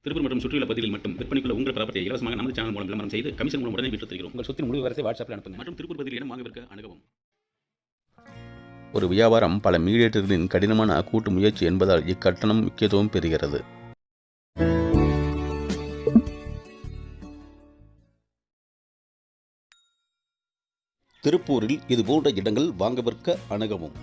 திருப்பூர் மற்றும் சுற்றியுள்ள பகுதிகளில் மட்டும் விற்பனைக்குள்ள உங்கள் ப்ராப்பர்ட்டியை இலவசமாக நமது சேனல் மூலம் விளம்பரம் செய்து கமிஷன் மூலம் உடனே பெற்றுத் தருகிறோம். உங்கள் சொத்தின் முழு விவரத்தை வாட்ஸ்அப்பில் அனுப்புங்கள் மற்றும் திருப்பூர் பகுதியில் இடம் வாங்க விற்க அணுகவும். ஒரு வியாபாரம் பல மீடியேட்டர்களின் கடினமான கூட்டு முயற்சி என்பதால் இக்கட்டணம் முக்கியத்துவம் பெறுகிறது. திருப்பூரில் இதுபோன்ற இடங்கள் வாங்க விற்க அணுகவும்.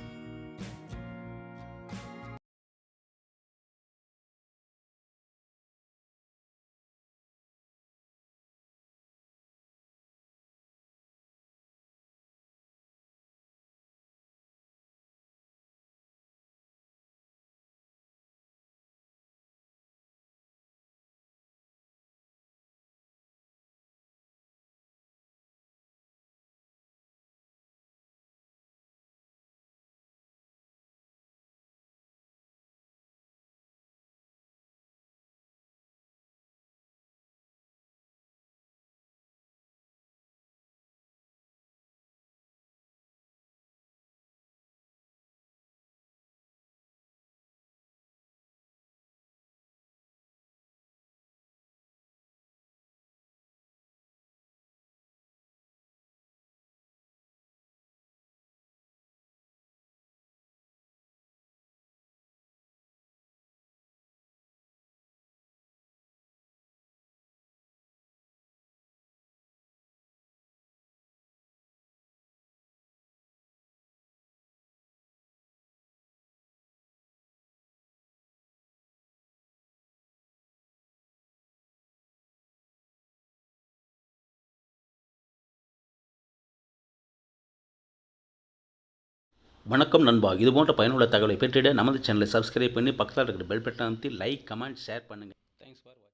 வணக்கம் நண்பா, இதுபோன்ற பயனுள்ள தகவலை பெற்றிட நமது சேனலை சப்ஸ்கிரைப் பண்ணி பக்கத்தில் இருக்கிற பெல் பட்டன் அமைத்தி லைக், கமெண்ட், ஷேர் பண்ணுங்கள். தேங்க்ஸ் ஃபார் வாட்சிங்.